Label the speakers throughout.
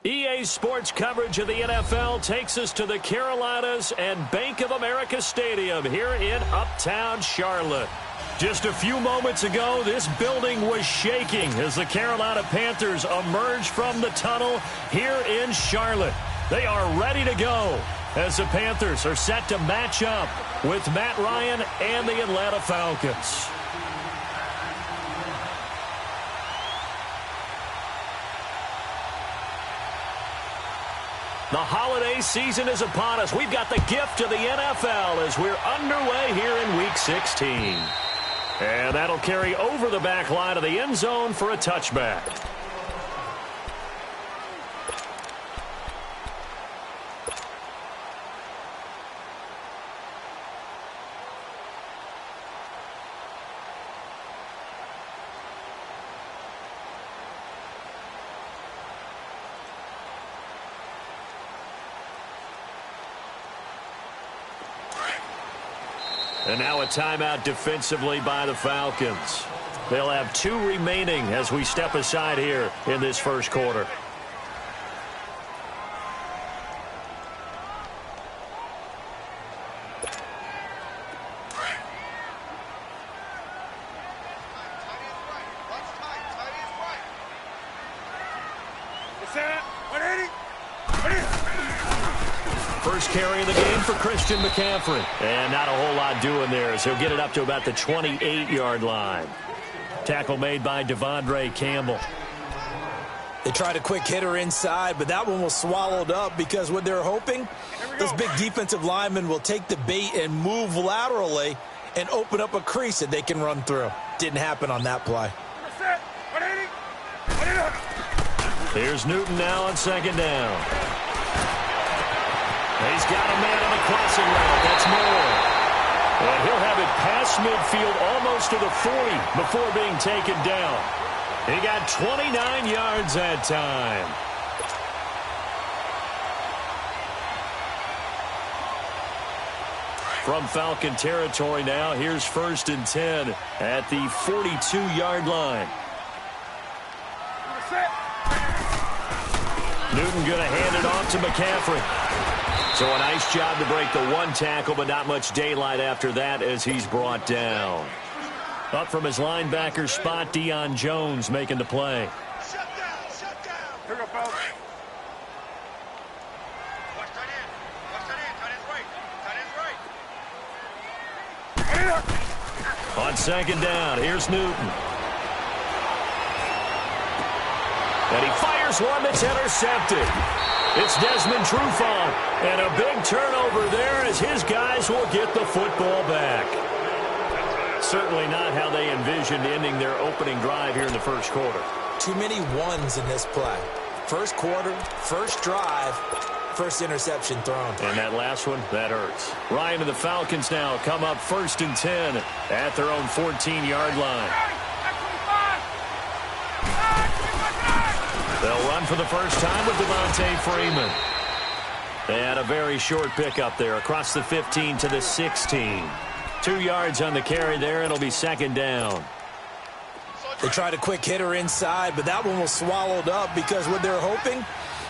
Speaker 1: EA Sports coverage of the NFL takes us to the Carolinas and Bank of America Stadium here in Uptown Charlotte. Just a few moments ago, this building was shaking as the Carolina Panthers emerged from the tunnel here in Charlotte. They are ready to go as the Panthers are set to match up with Matt Ryan and the Atlanta Falcons. The holiday season is upon us. We've got the gift of the NFL as we're underway here in Week 16. And that'll carry over the back line of the end zone for a touchback. And now a timeout defensively by the Falcons. They'll have 2 remaining as we step aside here in this first quarter. First carry of the game for Christian McCaffrey. And not a whole lot doing there as he'll get it up to about the 28-yard line. Tackle made by Devondre Campbell.
Speaker 2: They tried a quick hitter inside, but that one was swallowed up because what they're hoping, this big defensive lineman will take the bait and move laterally and open up a crease that they can run through. Didn't happen on that play.
Speaker 1: Here's Newton now on second down. He's got a man on the crossing route. That's Moore. And he'll have it past midfield almost to the 40 before being taken down. He got 29 yards that time. From Falcon territory now, here's 1st and 10 at the 42-yard line. Newton going to hand it off to McCaffrey. So a nice job to break the 1 tackle, but not much daylight after that as he's brought down. Up from his linebacker spot, Deion Jones making the play.
Speaker 3: Shut down, shut down. Here we go, fellas. Watch tight end. Watch tight end. Tight end's right. Tight end's right.
Speaker 1: On second down, here's Newton. And he fires one that's intercepted. It's Desmond Trufant, and a big turnover there as his guys will get the football back. Certainly not how they envisioned ending their opening drive here in the first quarter.
Speaker 2: Too many ones in this play. First quarter, first drive, first interception thrown.
Speaker 1: And that last one, that hurts. Ryan and the Falcons now come up 1st and 10 at their own 14-yard line. They'll run for the first time with Devontae Freeman. And a very short pickup there across the 15 to the 16. 2 yards on the carry there. It'll be second down.
Speaker 2: They tried a quick hitter inside, but that one was swallowed up because what they're hoping,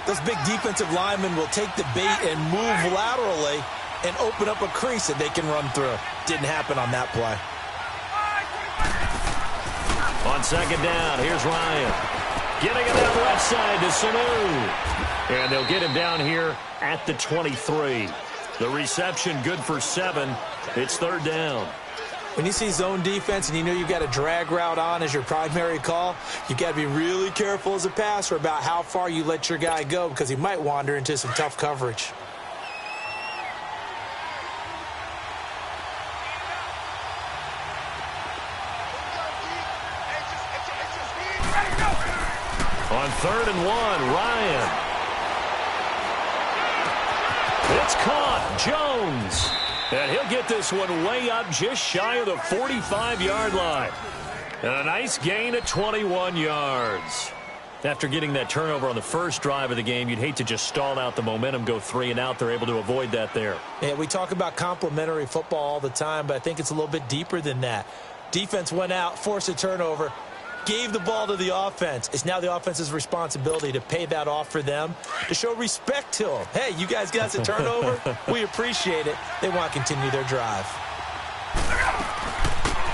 Speaker 2: this big defensive lineman will take the bait and move laterally and open up a crease that they can run through. Didn't happen on that play.
Speaker 1: On second down, here's Ryan. Getting it out left side to Sanu. And they'll get him down here at the 23. The reception good for 7. It's 3rd down.
Speaker 2: When you see zone defense and you know you've got a drag route on as your primary call, you've got to be really careful as a passer about how far you let your guy go because he might wander into some tough coverage.
Speaker 1: On 3rd and 1, Ryan. It's caught. Jones. And he'll get this one way up just shy of the 45-yard line. And a nice gain at 21 yards. After getting that turnover on the first drive of the game, you'd hate to just stall out the momentum, go 3 and out. They're able to avoid that there.
Speaker 2: Yeah, we talk about complementary football all the time, but I think it's a little bit deeper than that. Defense went out, forced a turnover. gave the ball to the offense. It's now the offense's responsibility to pay that off for them, to show respect to them. Hey, you guys got a turnover? We appreciate it. They want to continue their drive.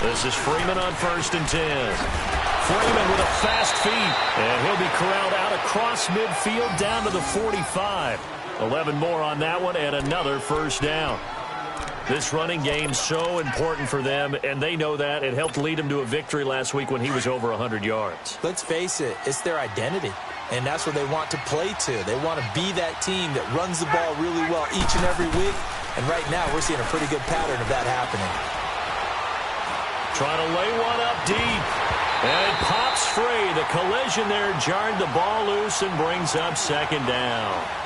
Speaker 1: This is Freeman on 1st and 10. Freeman with a fast feet, and he'll be corralled out across midfield down to the 45. 11 more on that one, and another first down. This running game's so important for them, and they know that. It helped lead them to a victory last week when he was over 100 yards.
Speaker 2: Let's face it, it's their identity, and that's what they want to play to. They want to be that team that runs the ball really well each and every week, and right now we're seeing a pretty good pattern of that happening.
Speaker 1: Trying to lay one up deep, and it pops free. The collision there jarred the ball loose and brings up 2nd down.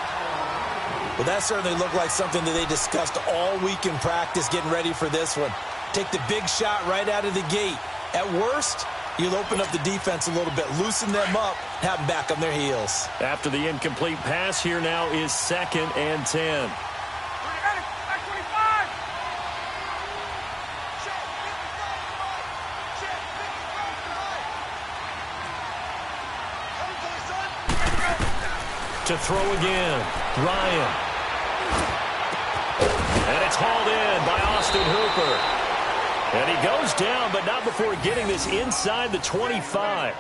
Speaker 2: Well, that certainly looked like something that they discussed all week in practice getting ready for this one. Take the big shot right out of the gate. At worst, you'll open up the defense a little bit, loosen them up, have them back on their heels.
Speaker 1: After the incomplete pass, here now is 2nd and 10. To throw again, Ryan. And it's hauled in by Austin Hooper. And he goes down, but not before getting this inside the 25.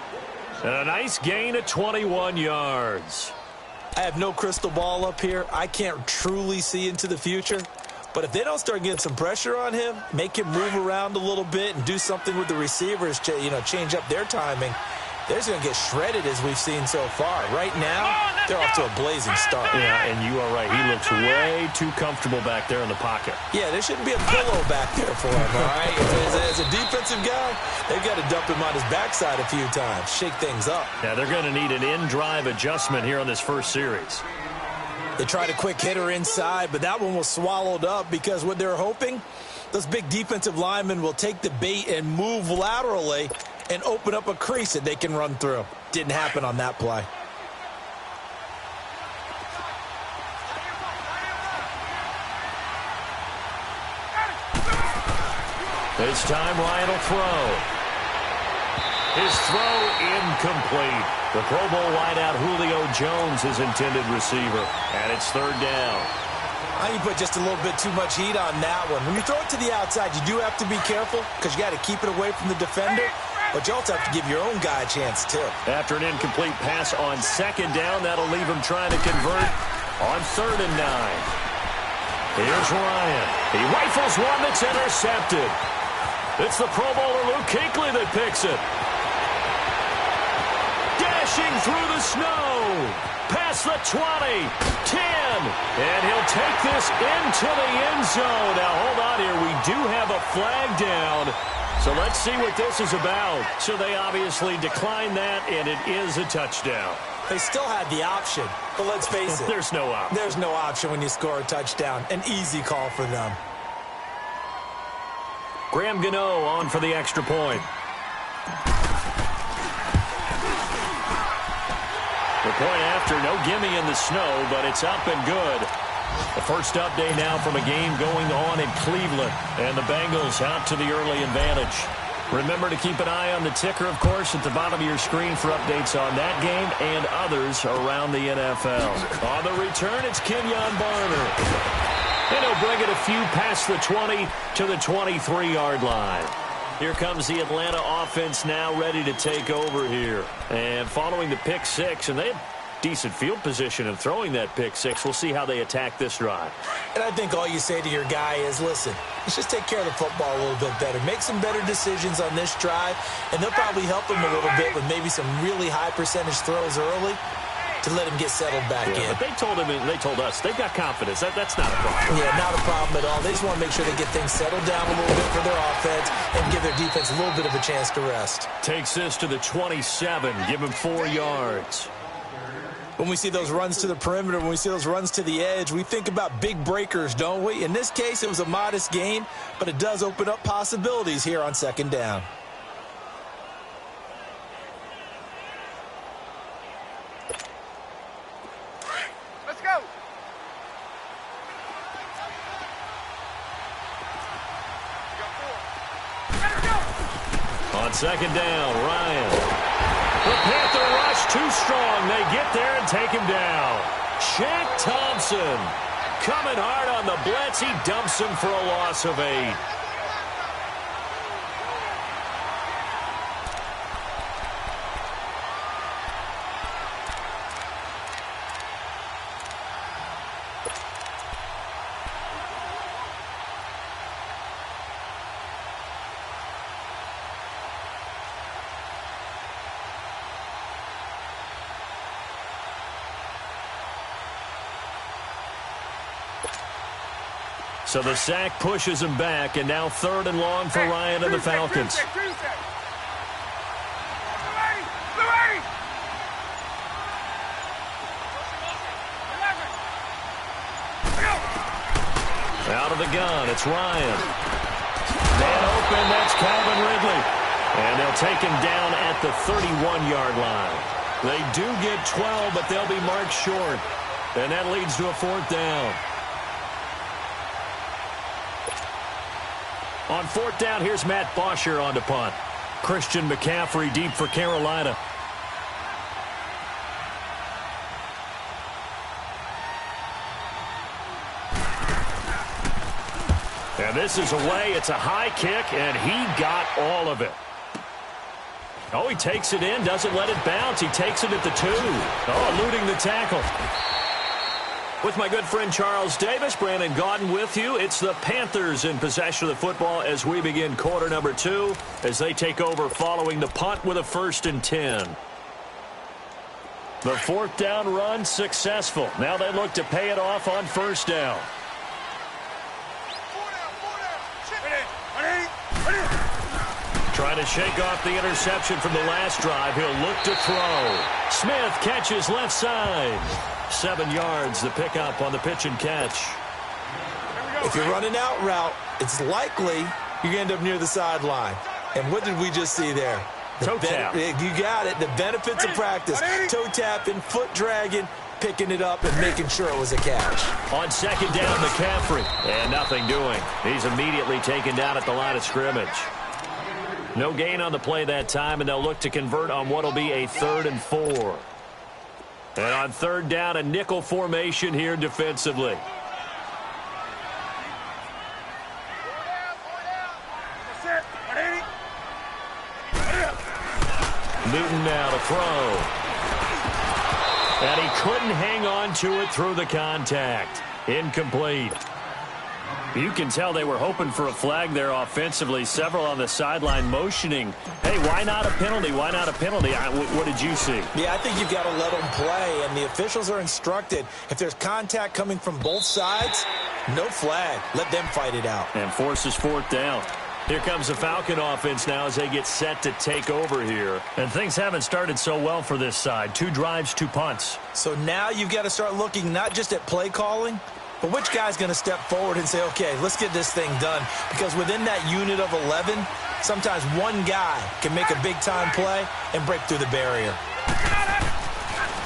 Speaker 1: And a nice gain of 21 yards.
Speaker 2: I have no crystal ball up here. I can't truly see into the future. But if they don't start getting some pressure on him, make him move around a little bit and do something with the receivers to, change up their timing, they're just going to get shredded as we've seen so far. Right now, they're off to a blazing start.
Speaker 1: Yeah, and you are right. He looks way too comfortable back there in the pocket.
Speaker 2: Yeah, there shouldn't be a pillow back there for him, all right? As a defensive guy, they've got to dump him on his backside a few times, shake things up.
Speaker 1: Yeah, they're going to need an in-drive adjustment here on this first series.
Speaker 2: They tried a quick hitter inside, but that one was swallowed up because what they're hoping, those big defensive linemen will take the bait and move laterally and open up a crease that they can run through. Didn't happen on that play.
Speaker 1: This time Ryan will throw. His throw incomplete. The Pro Bowl wideout Julio Jones, his intended receiver. And it's 3rd down.
Speaker 2: I think you put just a little bit too much heat on that one. When you throw it to the outside, you do have to be careful because you got to keep it away from the defender. But you also have to give your own guy a chance, too.
Speaker 1: After an incomplete pass on 2nd down, that'll leave him trying to convert on 3rd and 9. Here's Ryan. He rifles one that's intercepted. It's the Pro Bowler Luke Kuechly that picks it. Dashing through the snow. Past the 20. 10. And he'll take this into the end zone. Now, hold on here. We do have a flag down. So let's see what this is about. So they obviously declined that, and it is a touchdown.
Speaker 2: They still had the option, but let's face it.
Speaker 1: There's no option.
Speaker 2: There's no option when you score a touchdown. An easy call for them.
Speaker 1: Graham Gano on for the extra point. The point after, no gimme in the snow, but it's up and good. The first update now from a game going on in Cleveland. And the Bengals out to the early advantage. Remember to keep an eye on the ticker, of course, at the bottom of your screen for updates on that game and others around the NFL. On the return, it's Kenyon Barner. And he'll bring it a few past the 20 to the 23-yard line. Here comes the Atlanta offense now ready to take over here. And following the pick six, and they had decent field position and throwing that pick six. We'll see how they attack this drive.
Speaker 2: And I think all you say to your guy is, listen, let's just take care of the football a little bit better. Make some better decisions on this drive, and they'll probably help him a little bit with maybe some really high percentage throws early to let him get settled back in.
Speaker 1: But they told him, and they told us, they've got confidence. That's not a problem.
Speaker 2: Yeah, not a problem at all. They just want to make sure they get things settled down a little bit for their offense and give their defense a little bit of a chance to rest.
Speaker 1: Takes this to the 27. Give him 4 yards.
Speaker 2: When we see those runs to the perimeter, when we see those runs to the edge, we think about big breakers, don't we? In this case, it was a modest gain, but it does open up possibilities here on second down.
Speaker 3: Let's go.
Speaker 1: On second down, Ryan. The Panther rush too strong. They get there and take him down. Shaq Thompson coming hard on the blitz. He dumps him for a loss of 8. So the sack pushes him back, and now 3rd and long for Ryan and the Falcons. Out of the gun, it's Ryan. Man open, that's Calvin Ridley. And they'll take him down at the 31-yard line. They do get 12, but they'll be marked short. And that leads to a 4th down. On 4th down, here's Matt Bosher on to punt. Christian McCaffrey deep for Carolina. And this is away. It's a high kick, and he got all of it. Oh, he takes it in, doesn't let it bounce. He takes it at the 2. Oh, eluding the tackle. With my good friend Charles Davis, Brandon Gaudin with you. It's the Panthers in possession of the football as we begin quarter number 2 as they take over following the punt with a 1st and 10. The 4th down run successful. Now they look to pay it off on 1st down. Trying to shake off the interception from the last drive. He'll look to throw. Smith catches left side. 7 yards, the pickup on the pitch and catch.
Speaker 2: If you're running out route, it's likely you're going to end up near the sideline. And what did we just see there?
Speaker 1: Toe tap.
Speaker 2: You got it. The benefits of practice. Toe tapping, foot dragging, picking it up, and making sure it was a catch.
Speaker 1: On 2nd down, McCaffrey. And nothing doing. He's immediately taken down at the line of scrimmage. No gain on the play that time, and they'll look to convert on what will be a 3rd and 4. And on 3rd down, a nickel formation here defensively. Newton now to throw. And he couldn't hang on to it through the contact. Incomplete. You can tell they were hoping for a flag there offensively. Several on the sideline motioning. Hey, why not a penalty? Why not a penalty? What did you see?
Speaker 2: Yeah, I think you've got to let them play, and the officials are instructed. If there's contact coming from both sides, no flag. Let them fight it out.
Speaker 1: And forces 4th down. Here comes the Falcon offense now as they get set to take over here. And things haven't started so well for this side. 2 drives, 2 punts.
Speaker 2: So now you've got to start looking not just at play calling, but which guy's going to step forward and say, okay, let's get this thing done? Because within that unit of 11, sometimes one guy can make a big-time play and break through the barrier.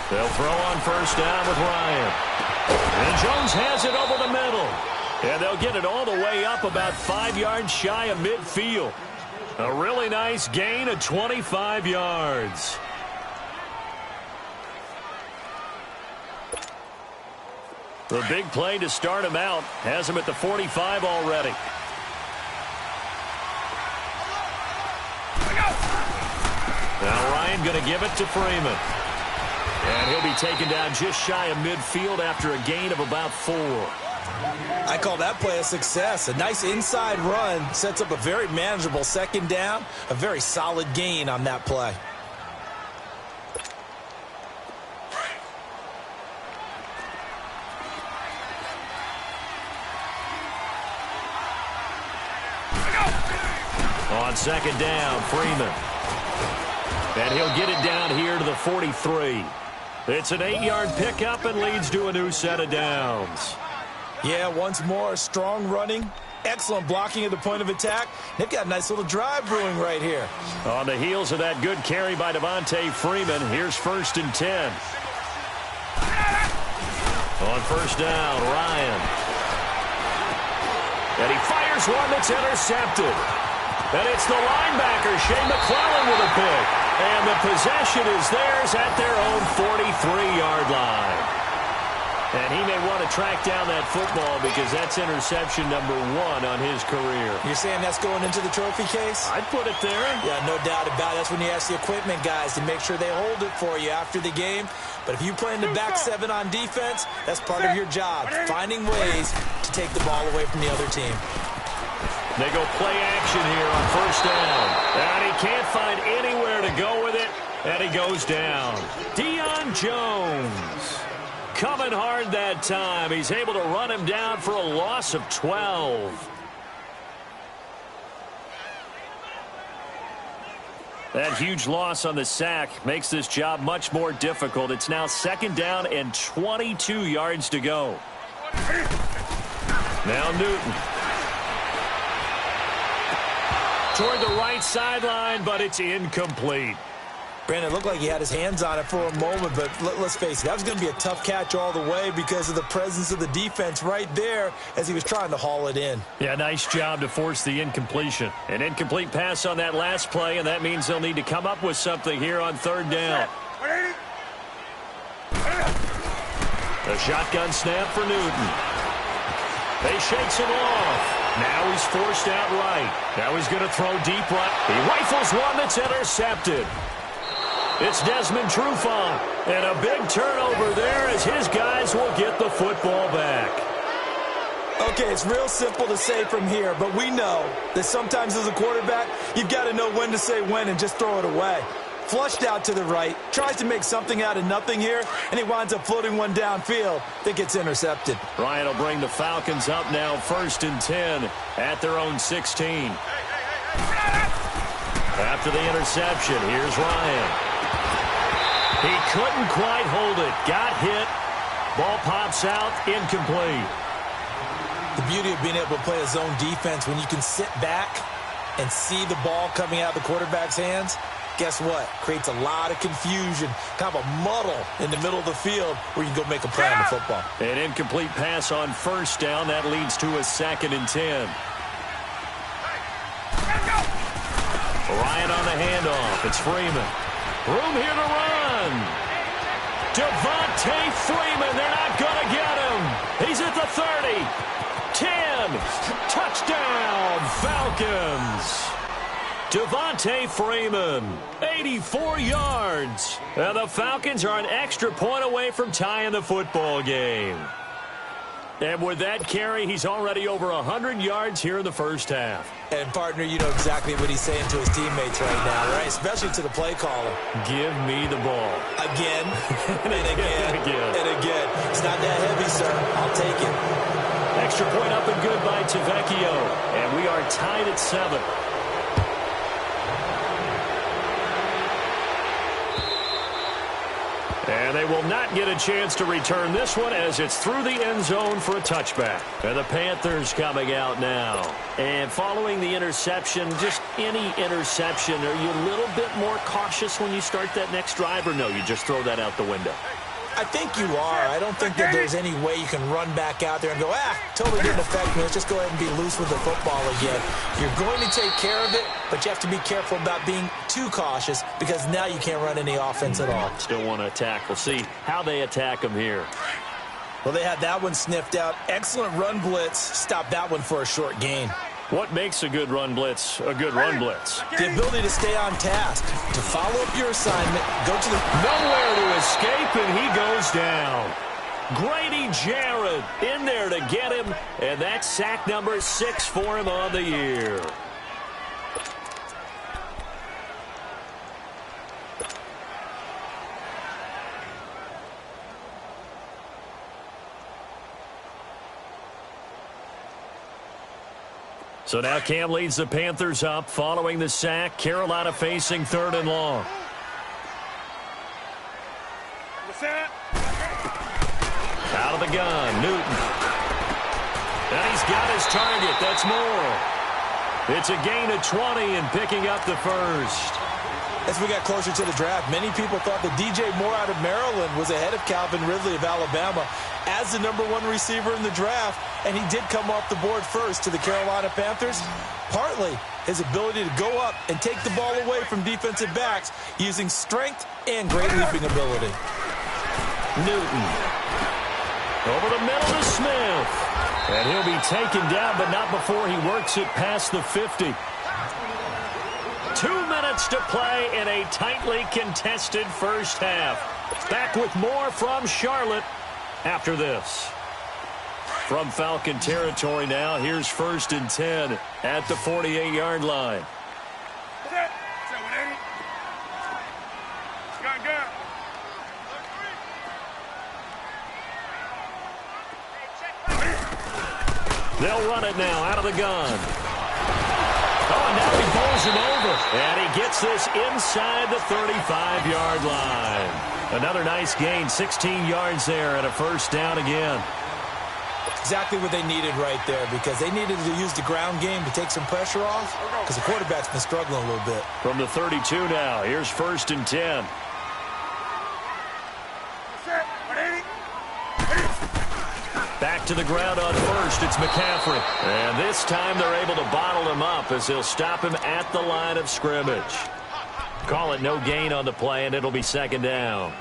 Speaker 1: They'll throw on 1st down with Ryan. And Jones has it over the middle. And they'll get it all the way up about 5 yards shy of midfield. A really nice gain of 25 yards. The big play to start him out has him at the 45 already. Now Ryan going to give it to Freeman. And he'll be taken down just shy of midfield after a gain of about 4.
Speaker 2: I call that play a success. A nice inside run sets up a very manageable 2nd down. A very solid gain on that play.
Speaker 1: On 2nd down, Freeman. And he'll get it down here to the 43. It's an 8-yard pickup and leads to a new set of downs.
Speaker 2: Yeah, once more, strong running, excellent blocking at the point of attack. They've got a nice little drive brewing right here.
Speaker 1: On the heels of that good carry by Devontae Freeman, here's 1st and 10. On 1st down, Ryan. And he fires one that's intercepted. And it's the linebacker, Shea McClellan, with a pick. And the possession is theirs at their own 43-yard line. And he may want to track down that football because that's interception number 1 on his career.
Speaker 2: You're saying that's going into the trophy case?
Speaker 1: I'd put it there.
Speaker 2: Yeah, no doubt about it. That's when you ask the equipment guys to make sure they hold it for you after the game. But if you play in the back 7 on defense, that's part of your job, finding ways to take the ball away from the other team.
Speaker 1: They go play action here on first down. And he can't find anywhere to go with it, and he goes down. Deion Jones coming hard that time. He's able to run him down for a loss of 12. That huge loss on the sack makes this job much more difficult. It's now 2nd down and 22 yards to go. Now Newton. Toward the right sideline, but it's incomplete.
Speaker 2: Brandon, it looked like he had his hands on it for a moment, but let's face it, that was going to be a tough catch all the way because of the presence of the defense right there as he was trying to haul it in.
Speaker 1: Yeah, nice job to force the incompletion. An incomplete pass on that last play, and that means they'll need to come up with something here on 3rd down. The shotgun snap for Newton. They shakes him off. Now he's forced out right. Now he's going to throw deep right. He rifles one that's intercepted. It's Desmond Trufant, and a big turnover there as his guys will get the football back.
Speaker 2: Okay, it's real simple to say from here, but we know that sometimes as a quarterback, you've got to know when to say when and just throw it away. Flushed out to the right, tries to make something out of nothing here, and he winds up floating one downfield that gets intercepted.
Speaker 1: Ryan will bring the Falcons up now 1st and 10 at their own 16. After the interception, here's Ryan. He couldn't quite hold it. Got hit. Ball pops out. Incomplete.
Speaker 2: The beauty of being able to play a zone defense when you can sit back and see the ball coming out of the quarterback's hands, guess what? Creates a lot of confusion, kind of a muddle in the middle of the field where you can go make a play on the football.
Speaker 1: An incomplete pass on 1st down. That leads to a 2nd and 10. Ryan on the handoff. It's Freeman. Room here to run. Devontae Freeman. They're not going to get him. He's at the 30. 10. Touchdown, Falcons. Devontae Freeman, 84 yards. And the Falcons are an extra point away from tying the football game. And with that carry, he's already over 100 yards here in the first half.
Speaker 2: And, partner, you know exactly what he's saying to his teammates right now, right? Especially to the play caller.
Speaker 1: Give me the ball.
Speaker 2: Again, and again, and again. It's not that heavy, sir. I'll take it.
Speaker 1: Extra point up and good by Tavecchio. And we are tied at 7. And they will not get a chance to return this one as it's through the end zone for a touchback. And the Panthers coming out now. And following the interception, just any interception, are you a little bit more cautious when you start that next drive, or no, you just throw that out the window?
Speaker 2: I think you are. I don't think that there's any way you can run back out there and go, totally didn't affect me. Let's just go ahead and be loose with the football again. You're going to take care of it, but you have to be careful about being too cautious because now you can't run any offense at all.
Speaker 1: Still want to attack. We'll see how they attack them here.
Speaker 2: Well, they had that one sniffed out. Excellent run blitz. Stopped that one for a short gain.
Speaker 1: What makes a good run blitz a good run blitz?
Speaker 2: The ability to stay on task, to follow up your assignment, go to the...
Speaker 1: Nowhere to escape, and he goes down. Grady Jarrett in there to get him, and that's sack number 6 for him on the year. So now Cam leads the Panthers up following the sack. Carolina facing 3rd and long. Out of the gun, Newton. And he's got his target. That's Moore. It's a gain of 20 and picking up the first.
Speaker 2: As we got closer to the draft, many people thought that DJ Moore out of Maryland was ahead of Calvin Ridley of Alabama as the #1 receiver in the draft, and he did come off the board first to the Carolina Panthers. partly his ability to go up and take the ball away from defensive backs using strength and great leaping ability.
Speaker 1: Newton. Over the middle to Smith. And he'll be taken down, but not before he works it past the 50. 2 minutes to play in a tightly contested first half. Back with more from Charlotte after this. From Falcon territory now, here's 1st and 10 at the 48-yard line. They'll run it now out of the gun. Oh, and now he bowls him over. And he gets this inside the 35-yard line. Another nice gain, 16 yards there and a first down again.
Speaker 2: Exactly what they needed right there, because they needed to use the ground game to take some pressure off, because the quarterback's been struggling a little bit.
Speaker 1: From the 32 now, here's 1st and 10. Back to the ground on first, it's McCaffrey. And this time they're able to bottle him up as they'll stop him at the line of scrimmage. Call it no gain on the play, and it'll be 2nd down.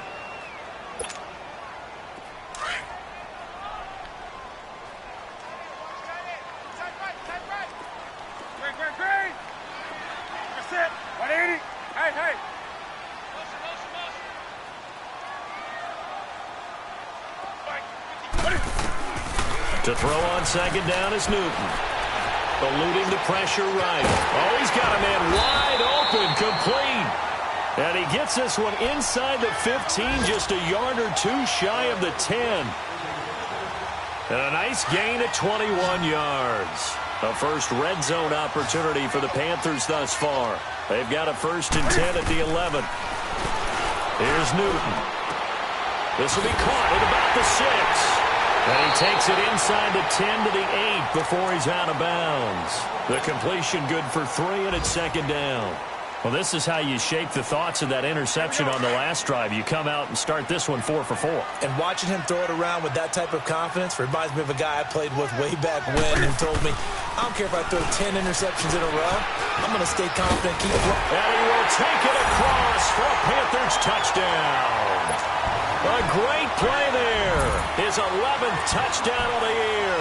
Speaker 1: To throw on 2nd down is Newton. Eluding the pressure right. Oh, he's got a man wide open, complete. And he gets this one inside the 15, just a yard or two shy of the 10. And a nice gain at 21 yards. A first red zone opportunity for the Panthers thus far. They've got a 1st and 10 at the 11. Here's Newton. This will be caught at about the 6. And he takes it inside the 10 to the 8 before he's out of bounds. The completion good for 3, and it's 2nd down. Well, this is how you shake the thoughts of that interception on the last drive. You come out and start this one 4 for 4.
Speaker 2: And watching him throw it around with that type of confidence reminds me of a guy I played with way back when who told me, I don't care if I throw 10 interceptions in a row, I'm going to stay confident, keep playing.
Speaker 1: And he will take it across for a Panthers touchdown. A great play there. His 11th touchdown of the year.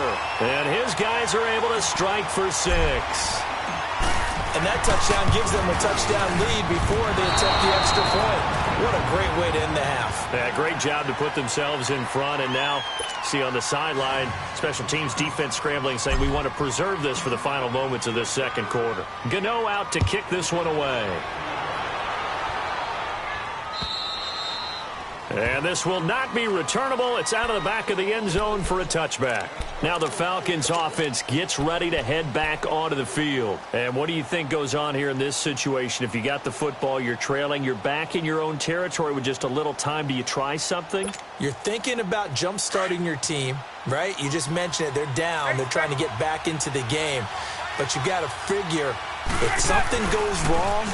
Speaker 1: And his guys are able to strike for 6.
Speaker 2: And that touchdown gives them a touchdown lead before they attempt the extra point. What a great way to end the half.
Speaker 1: Yeah, great job to put themselves in front. And now, see on the sideline, special teams defense scrambling, saying we want to preserve this for the final moments of this second quarter. Gano out to kick this one away. And this will not be returnable. It's out of the back of the end zone for a touchback. Now the Falcons offense gets ready to head back onto the field. And what do you think goes on here in this situation? If you got the football, you're trailing, you're back in your own territory with just a little time. Do you try something?
Speaker 2: You're thinking about jump-starting your team, right? You just mentioned it. They're down. They're trying to get back into the game. But you got to figure if something goes wrong,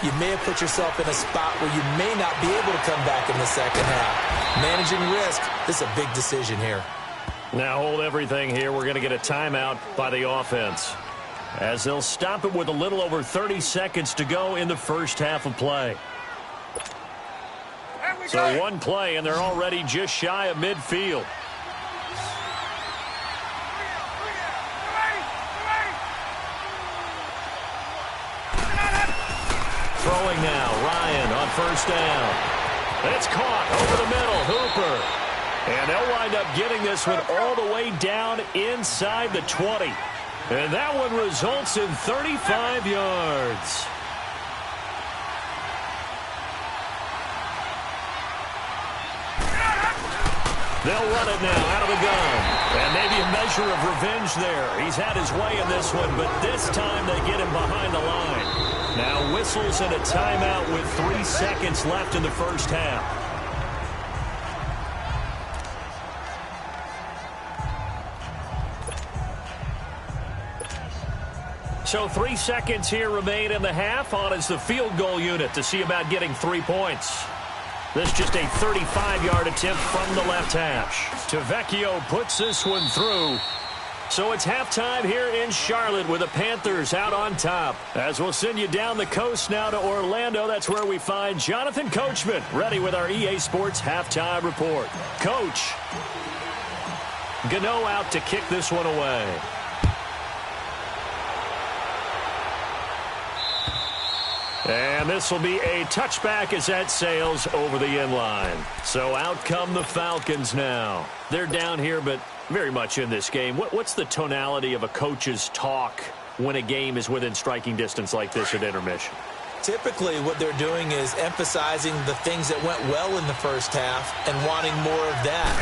Speaker 2: you may have put yourself in a spot where you may not be able to come back in the second half. Managing risk, this is a big decision here.
Speaker 1: Now hold everything here. We're going to get a timeout by the offense, as they'll stop it with a little over 30 seconds to go in the first half of play. So one play, and they're already just shy of midfield. Throwing now, Ryan on first down. It's caught over the middle, Hooper. And they'll wind up getting this one all the way down inside the 20. And that one results in 35 yards. They'll run it now out of the gun. And maybe a measure of revenge there. He's had his way in this one, but this time they get him behind the line. Now whistles and a timeout with 3 seconds left in the first half. So 3 seconds here remain in the half. On is the field goal unit to see about getting 3 points. This just a 35-yard attempt from the left hash. Tavecchio puts this one through. So it's halftime here in Charlotte with the Panthers out on top. As we'll send you down the coast now to Orlando, that's where we find Jonathan Coachman ready with our EA Sports halftime report. Coach, Gano out to kick this one away. And this will be a touchback as that sails over the end line. So out come the Falcons now. They're down here, but very much in this game. What's the tonality of a coach's talk when a game is within striking distance like this at intermission?
Speaker 2: Typically, what they're doing is emphasizing the things that went well in the first half and wanting more of that.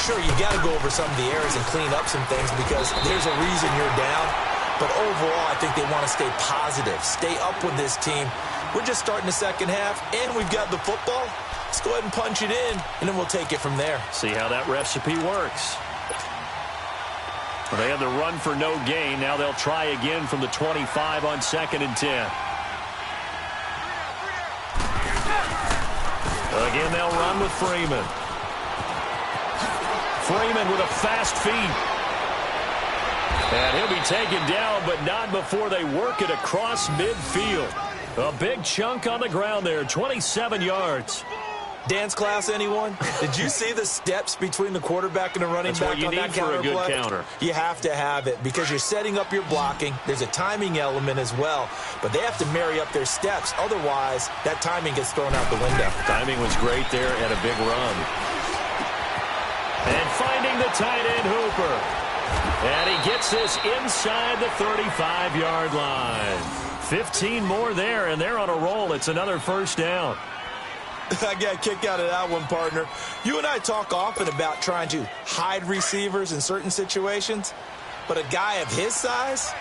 Speaker 2: Sure, you got to go over some of the errors and clean up some things because there's a reason you're down. But overall, I think they want to stay positive, stay up with this team. We're just starting the second half, and we've got the football. Let's go ahead and punch it in, and then we'll take it from there.
Speaker 1: See how that recipe works. Well, they had the run for no gain. Now they'll try again from the 25 on 2nd and 10. Again, they'll run with Freeman. Freeman with a fast feet. And he'll be taken down, but not before they work it across midfield. A big chunk on the ground there, 27 yards.
Speaker 2: Dance class, anyone? Did you see the steps between the quarterback and the running back on that counter play? That's what you need for a good counter. You have to have it because you're setting up your blocking. There's a timing element as well, but they have to marry up their steps. Otherwise, that timing gets thrown out the window.
Speaker 1: Timing was great there and a big run. And finding the tight end, Hooper. And he gets this inside the 35-yard line. 15 more there, and they're on a roll. It's another first down.
Speaker 2: I got a kick out of that one, partner. You and I talk often about trying to hide receivers in certain situations, but a guy of his size,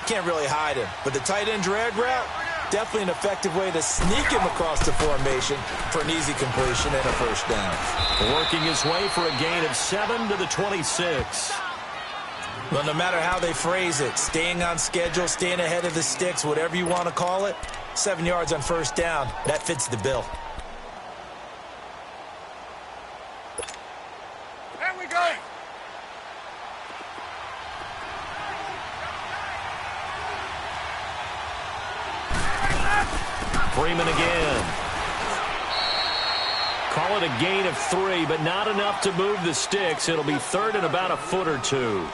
Speaker 2: can't really hide him. But the tight end drag route, definitely an effective way to sneak him across the formation for an easy completion and a first down.
Speaker 1: Working his way for a gain of 7 to the 26.
Speaker 2: Well, no matter how they phrase it, staying on schedule, staying ahead of the sticks, whatever you want to call it, 7 yards on first down, that fits the bill.
Speaker 3: There we go.
Speaker 1: Freeman again. Call it a gain of 3, but not enough to move the sticks. It'll be 3rd and about a foot or 2.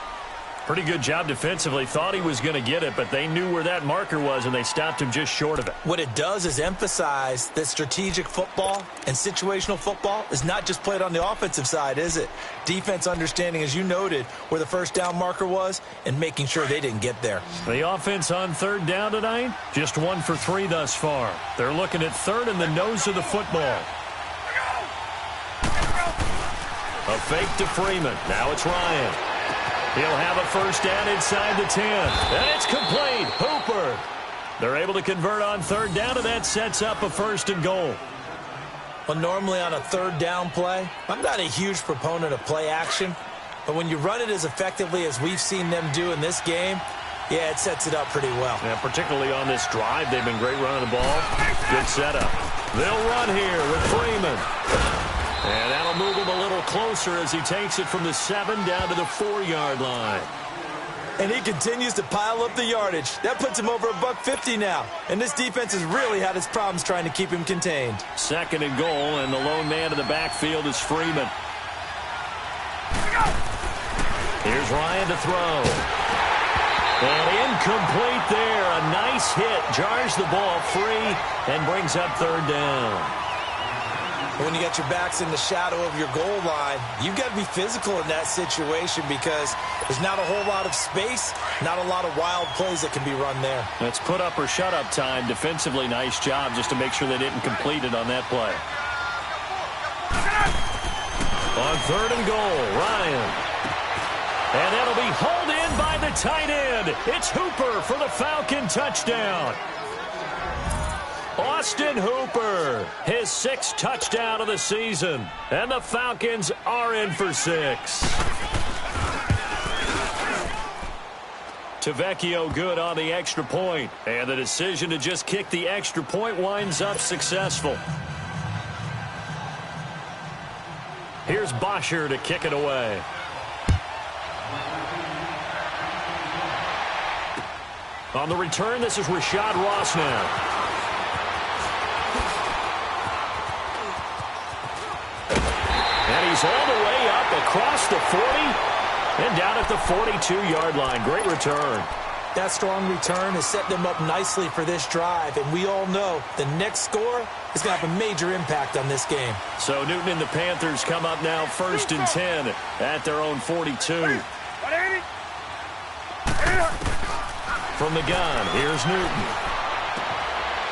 Speaker 1: Pretty good job defensively. Thought he was going to get it, but they knew where that marker was, and they stopped him just short of it.
Speaker 2: What it does is emphasize that strategic football and situational football is not just played on the offensive side, is it? Defense understanding, as you noted, where the first down marker was and making sure they didn't get there.
Speaker 1: The offense on 3rd down tonight, just 1 for 3 thus far. They're looking at 3rd and the nose of the football. A fake to Freeman. Now it's Ryan. He'll have a first down inside the 10. And it's complete. Hooper. They're able to convert on 3rd down, and that sets up a 1st and goal.
Speaker 2: Well, normally on a 3rd down play, I'm not a huge proponent of play action. But when you run it as effectively as we've seen them do in this game, yeah, it sets it up pretty well.
Speaker 1: Yeah, particularly on this drive, they've been great running the ball. Good setup. They'll run here with Freeman. And that'll move him a little closer as he takes it from the 7 down to the 4-yard line.
Speaker 2: And he continues to pile up the yardage. That puts him over $150 now. And this defense has really had its problems trying to keep him contained.
Speaker 1: 2nd and goal, and the lone man in the backfield is Freeman. Here's Ryan to throw. And incomplete there. A nice hit. Jars the ball free and brings up 3rd down.
Speaker 2: When you got your backs in the shadow of your goal line, you've got to be physical in that situation because there's not a whole lot of space, not a lot of wild plays that can be run there.
Speaker 1: That's put up or shut up time. Defensively, nice job just to make sure they didn't complete it on that play. On 3rd and goal, Ryan. And that'll be hauled in by the tight end. It's Hooper for the Falcon touchdown. Austin Hooper, his 6th touchdown of the season. And the Falcons are in for 6. Tavecchio good on the extra point. And the decision to just kick the extra point winds up successful. Here's Bosher to kick it away. On the return, this is Rashad Ross now. And he's all the way up across the 40 and down at the 42-yard line. Great return.
Speaker 2: That strong return has set them up nicely for this drive, and we all know the next score is going to have a major impact on this game.
Speaker 1: So Newton and the Panthers come up now 1st and 10 at their own 42. From the gun, here's Newton.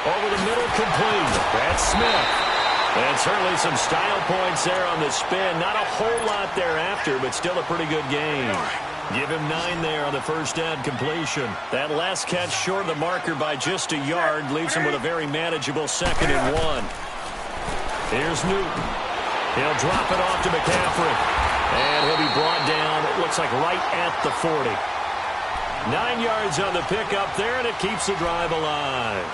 Speaker 1: Over the middle, complete. That's Smith. And certainly some style points there on the spin. Not a whole lot thereafter, but still a pretty good game. Give him 9 there on the first down completion. That last catch short of the marker by just a yard leaves him with a very manageable 2nd and 1. Here's Newton. He'll drop it off to McCaffrey. And he'll be brought down, it looks like right at the 40. 9 yards on the pickup there, and it keeps the drive alive.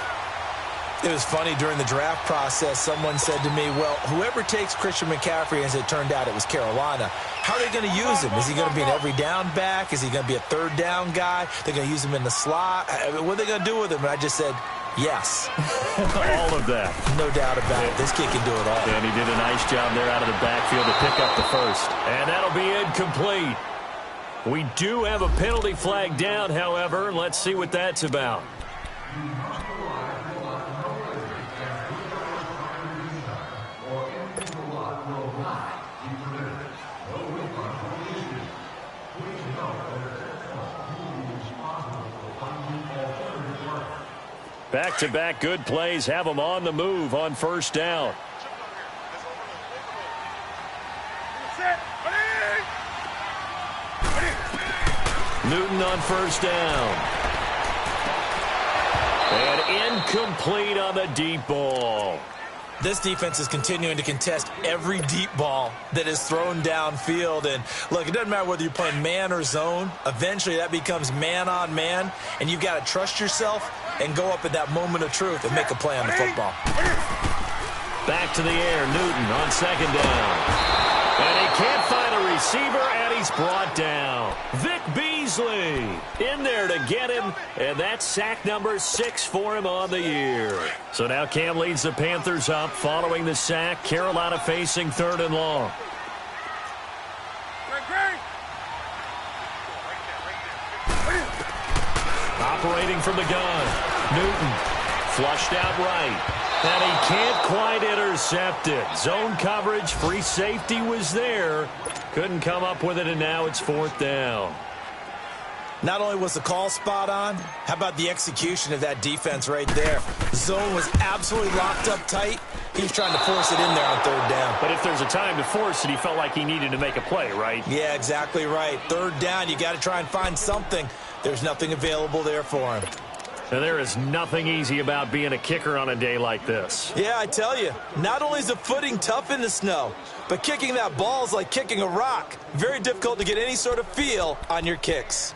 Speaker 2: It was funny during the draft process. Someone said to me, well, whoever takes Christian McCaffrey, as it turned out it was Carolina, how are they going to use him? Is he going to be an every down back? Is he going to be a third down guy? They're going to use him in the slot? What are they going to do with him? And I just said, yes.
Speaker 1: All of that.
Speaker 2: No doubt about it. This kid can do it all.
Speaker 1: And he did a nice job there out of the backfield to pick up the first. And that'll be incomplete. We do have a penalty flag down, however. Let's see what that's about. Back-to-back good plays have them on the move on first down. Newton on first down. And incomplete on the deep ball.
Speaker 2: This defense is continuing to contest every deep ball that is thrown downfield. And, look, it doesn't matter whether you're playing man or zone. Eventually, that becomes man-on-man, and you've got to trust yourself and go up at that moment of truth and make a play on the football.
Speaker 1: Back to the air, Newton on 2nd down. And he can't find a receiver, and he's brought down. Vic Beasley in there to get him, and that's sack number 6 for him on the year. So now Cam leads the Panthers up following the sack. Carolina facing 3rd and long. Operating from the gun, Newton flushed out right. And he can't quite intercept it. Zone coverage, free safety was there. Couldn't come up with it, and now it's 4th down.
Speaker 2: Not only was the call spot on, how about the execution of that defense right there? Zone was absolutely locked up tight. He was trying to force it in there on 3rd down.
Speaker 1: But if there's a time to force it, he felt like he needed to make a play, right?
Speaker 2: Yeah, exactly right. 3rd down, you got to try and find something. There's nothing available there for him.
Speaker 1: And there is nothing easy about being a kicker on a day like this.
Speaker 2: Yeah, I tell you, not only is the footing tough in the snow, but kicking that ball is like kicking a rock. Very difficult to get any sort of feel on your kicks.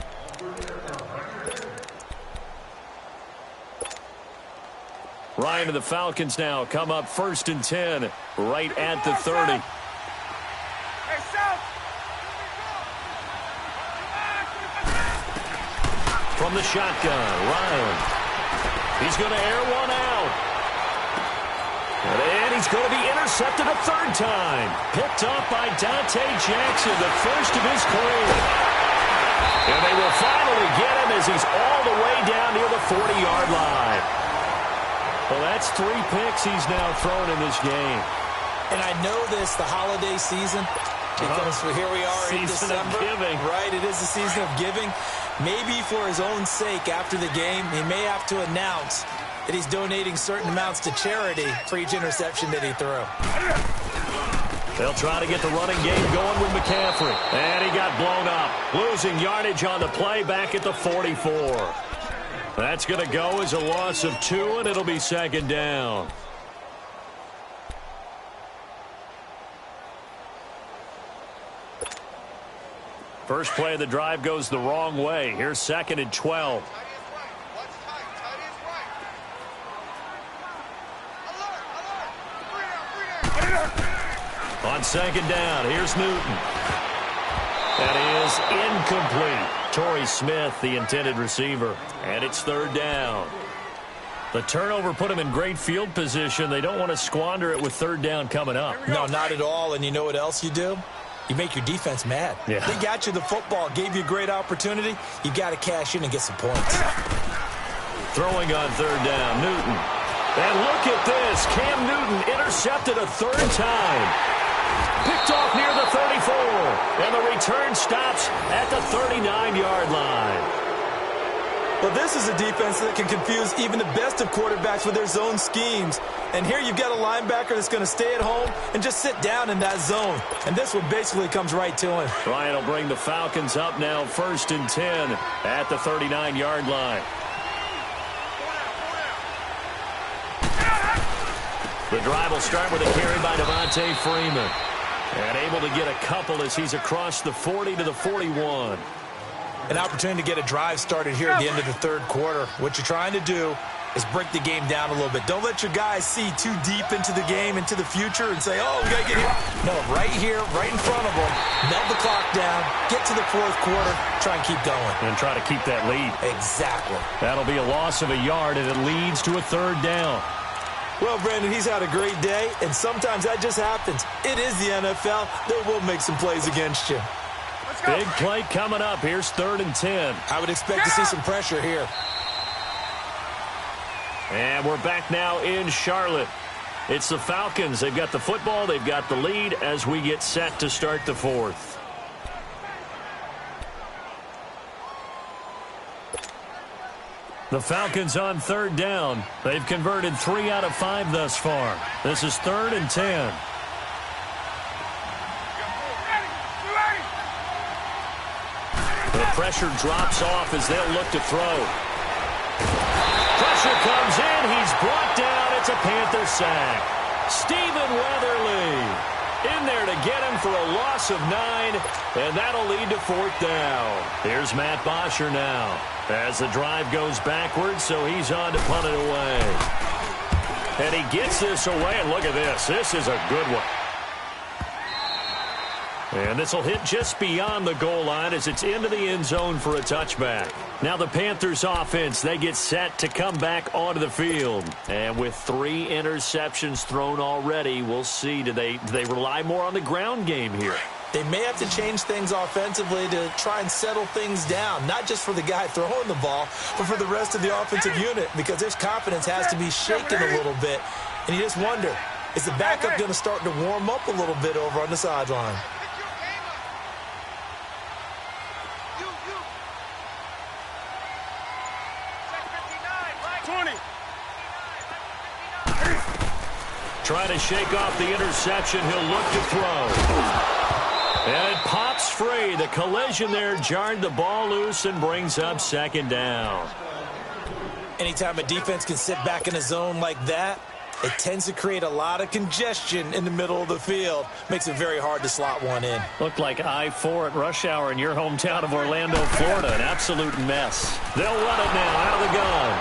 Speaker 1: Ryan and the Falcons now come up 1st and 10 right at the 30. From the shotgun, Ryan. He's going to air one out. And he's going to be intercepted a 3rd time. Picked off by Dante Jackson, the first of his career. And they will finally get him as he's all the way down near the 40-yard line. Well, that's 3 picks he's now thrown in this game.
Speaker 2: And I know this, the holiday season, because here we are in December.
Speaker 1: Season of giving.
Speaker 2: Right, it is the season of giving. Maybe for his own sake after the game, he may have to announce that he's donating certain amounts to charity for each interception that he threw.
Speaker 1: They'll try to get the running game going with McCaffrey. And he got blown up. Losing yardage on the play back at the 44. That's going to go as a loss of 2, and it'll be 2nd down. First play of the drive goes the wrong way. Here's 2nd and 12. On 2nd down, here's Newton. That is is incomplete. Torrey Smith, the intended receiver. And it's third down. The turnover put them in great field position. They don't want to squander it with third down coming up.
Speaker 2: No, not at all. And you know what else you do? You make your defense mad.
Speaker 1: Yeah.
Speaker 2: They got you the football, gave you a great opportunity. You got to cash in and get some points.
Speaker 1: Throwing on third down, Newton. And look at this. Cam Newton intercepted a third time. Picked off near the 34. And the return stops at the 39-yard line.
Speaker 2: Well, this is a defense that can confuse even the best of quarterbacks with their zone schemes. And here you've got a linebacker that's going to stay at home and just sit down in that zone. And this one basically comes right to him.
Speaker 1: Ryan will bring the Falcons up now, 1st and 10 at the 39-yard line. The drive will start with a carry by Devontae Freeman. And able to get a couple as he's across the 40 to the 41.
Speaker 2: An opportunity to get a drive started here at the end of the third quarter. What you're trying to do is break the game down a little bit. Don't let your guys see too deep into the game, into the future, and say, oh, we got to get here. No, right here, right in front of them, melt the clock down, get to the fourth quarter, try and keep going.
Speaker 1: And try to keep that lead.
Speaker 2: Exactly.
Speaker 1: That'll be a loss of a yard, and it leads to a third down.
Speaker 2: Well, Brandon, he's had a great day, and sometimes that just happens. It is the NFL. They will make some plays against you.
Speaker 1: Big play coming up. Here's 3rd and 10.
Speaker 2: I would expect to see some pressure here.
Speaker 1: And we're back now in Charlotte. It's the Falcons. They've got the football. They've got the lead as we get set to start the fourth. The Falcons on third down. They've converted 3 out of 5 thus far. This is 3rd and 10. The pressure drops off as they'll look to throw. Pressure comes in. He's brought down. It's a Panther sack. Stephen Weatherly in there to get him for a loss of 9, and that'll lead to 4th down. Here's Matt Bosher now as the drive goes backwards, so he's on to punt it away. And he gets this away, and look at this. This is a good one. And this will hit just beyond the goal line as it's into the end zone for a touchback. Now the Panthers offense, they get set to come back onto the field. And with 3 interceptions thrown already, we'll see. Do they rely more on the ground game here?
Speaker 2: They may have to change things offensively to try and settle things down, not just for the guy throwing the ball, but for the rest of the offensive unit, because his confidence has to be shaken a little bit. And you just wonder, is the backup going to start to warm up a little bit over on the sideline?
Speaker 1: Trying to shake off the interception. He'll look to throw. And it pops free. The collision there jarred the ball loose and brings up 2nd down.
Speaker 2: Anytime a defense can sit back in a zone like that, it tends to create a lot of congestion in the middle of the field. Makes it very hard to slot one in.
Speaker 1: Looked like I-4 at rush hour in your hometown of Orlando, Florida. An absolute mess. They'll run it now out of the gun.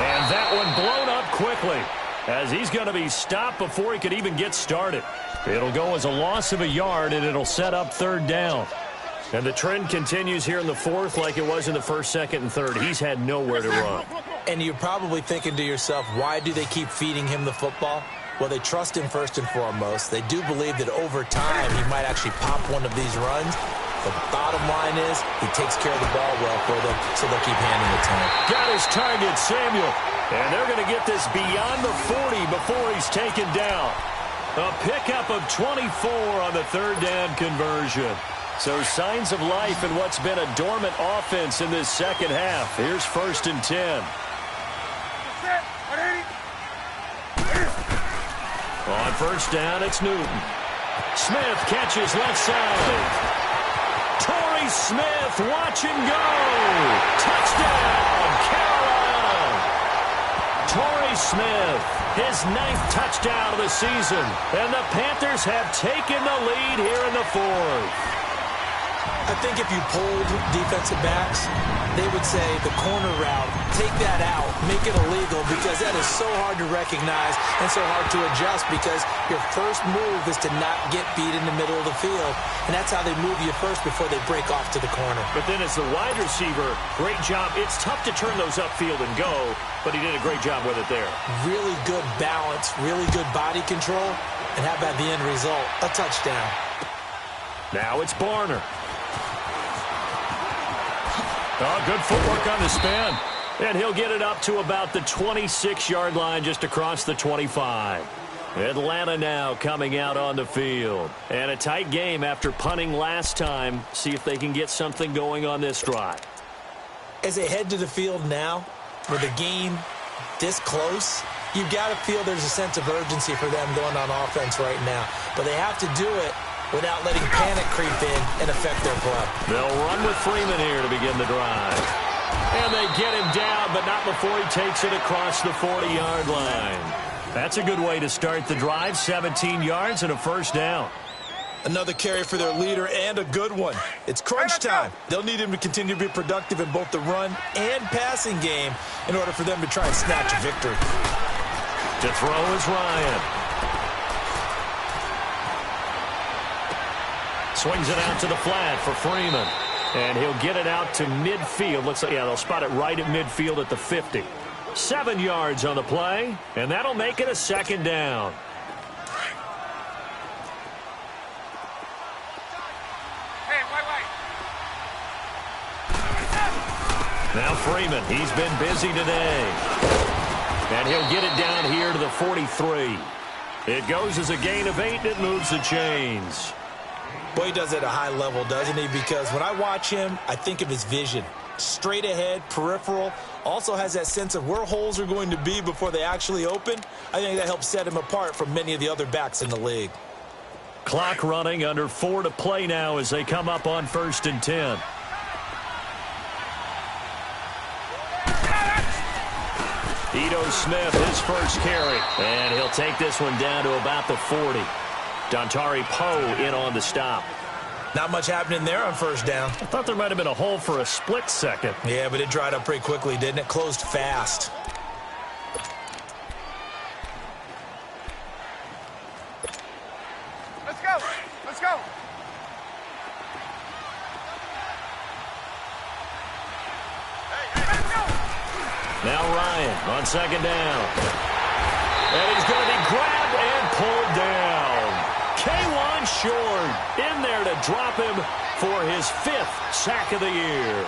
Speaker 1: And that one blown up quickly, as he's going to be stopped before he could even get started. It'll go as a loss of a yard, and it'll set up 3rd down. And the trend continues here in the 4th like it was in the 1st, 2nd, and 3rd. He's had nowhere to run.
Speaker 2: And you're probably thinking to yourself, why do they keep feeding him the football? Well, they trust him first and foremost. They do believe that over time he might actually pop one of these runs. The bottom line is he takes care of the ball well for them, so they'll keep handing it to him.
Speaker 1: Got his target, Samuel. And they're going to get this beyond the 40 before he's taken down. A pickup of 24 on the 3rd down conversion. So signs of life in what's been a dormant offense in this second half. Here's 1st and 10. On 1st down, it's Newton. Smith catches left side. Torrey Smith, watch and go. Touchdown, Carolina. Torrey Smith, his 9th touchdown of the season. And the Panthers have taken the lead here in the 4th.
Speaker 2: I think if you polled defensive backs, they would say the corner route, take that out, make it illegal, because that is so hard to recognize and so hard to adjust, because your first move is to not get beat in the middle of the field, and that's how they move you first before they break off to the corner.
Speaker 1: But then as the wide receiver, great job. It's tough to turn those upfield and go, but he did a great job with it there.
Speaker 2: Really good balance, really good body control, and how about the end result? A touchdown.
Speaker 1: Now it's Barner. Oh, good footwork on the spin. And he'll get it up to about the 26-yard line, just across the 25. Atlanta now coming out on the field. And a tight game after punting last time. See if they can get something going on this drive.
Speaker 2: As they head to the field now, with the game this close, you've got to feel there's a sense of urgency for them going on offense right now. But they have to do it without letting panic creep in and affect their play.
Speaker 1: They'll run with Freeman here to begin the drive. And they get him down, but not before he takes it across the 40-yard line. That's a good way to start the drive, 17 yards and a first down.
Speaker 2: Another carry for their leader, and a good one. It's crunch time. They'll need him to continue to be productive in both the run and passing game in order for them to try and snatch a victory.
Speaker 1: To throw is Ryan. Swings it out to the flat for Freeman. And he'll get it out to midfield. Looks like, yeah, they'll spot it right at midfield at the 50. 7 yards on the play, and that'll make it a second down. Now Freeman, he's been busy today. And he'll get it down here to the 43. It goes as a gain of 8, and it moves the chains.
Speaker 2: Boy, he does it at a high level, doesn't he? Because when I watch him, I think of his vision. Straight ahead, peripheral, also has that sense of where holes are going to be before they actually open. I think that helps set him apart from many of the other backs in the league.
Speaker 1: Clock running, under 4 to play now as they come up on 1st and 10. Ito Smith, his first carry. And he'll take this one down to about the 40. Dontari Poe in on the stop.
Speaker 2: Not much happening there on first down.
Speaker 1: I thought there might have been a hole for a split second.
Speaker 2: Yeah, but it dried up pretty quickly, didn't it? Closed fast.
Speaker 3: Let's go. Let's go.
Speaker 1: Now Ryan on second down. And he's going to be grabbed and pulled down. K1 Short in there to drop him for his 5th sack of the year.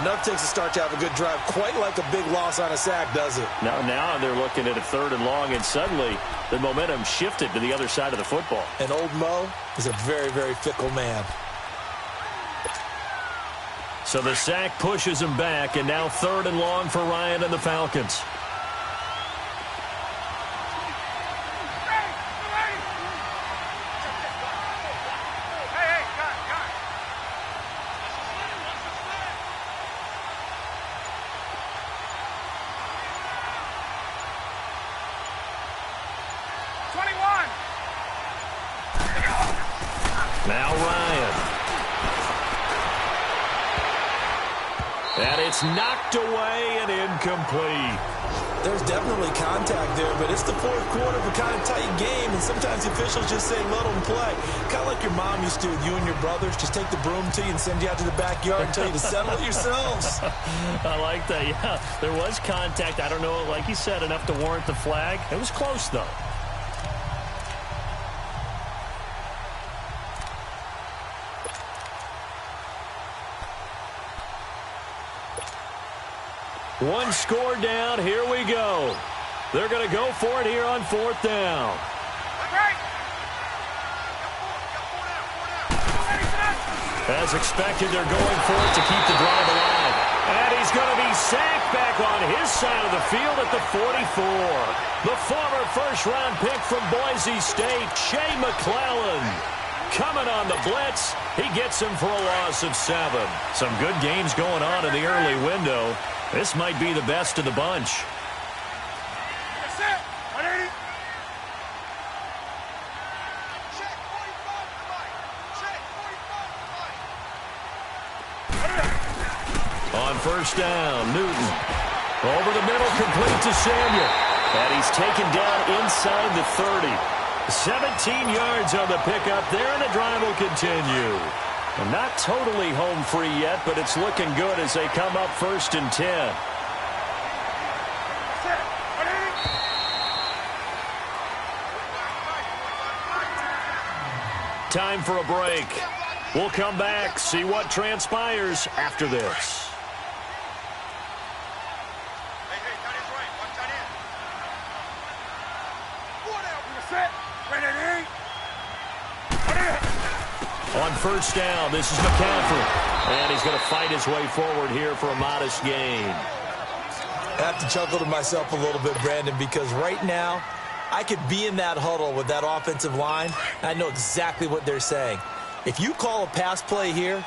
Speaker 2: Enough takes a start to have a good drive. Quite like a big loss on a sack, does it?
Speaker 1: Now they're looking at a 3rd and long, and suddenly the momentum shifted to the other side of the football.
Speaker 2: And old Mo is a very, very fickle man.
Speaker 1: So the sack pushes him back, and now 3rd and long for Ryan and the Falcons. Now Ryan. And it's knocked away and incomplete.
Speaker 2: There's definitely contact there, but it's the 4th quarter of a kind of tight game, and sometimes the officials just say, let them play. Kind of like your mom used to with you and your brothers. Just take the broom to you and send you out to the backyard and tell you to settle it yourselves.
Speaker 1: I like that, yeah. There was contact. I don't know, like you said, enough to warrant the flag. It was close, though. One score down. Here we go. They're going to go for it here on 4th down. As expected, they're going for it to keep the drive alive. And he's going to be sacked back on his side of the field at the 44. The former first-round pick from Boise State, Shea McClellan. Coming on the blitz, he gets him for a loss of 7. Some good games going on in the early window. This might be the best of the bunch. On first down, Newton. Over the middle, complete to Samuel. And he's taken down inside the 30. 17 yards on the pickup there, and the drive will continue. And not totally home free yet, but it's looking good as they come up first and 10. Time for a break. We'll come back, see what transpires after this. On first down, this is McCaffrey. And he's going to fight his way forward here for a modest gain.
Speaker 2: I have to chuckle to myself a little bit, Brandon, because right now I could be in that huddle with that offensive line. I know exactly what they're saying. If you call a pass play here,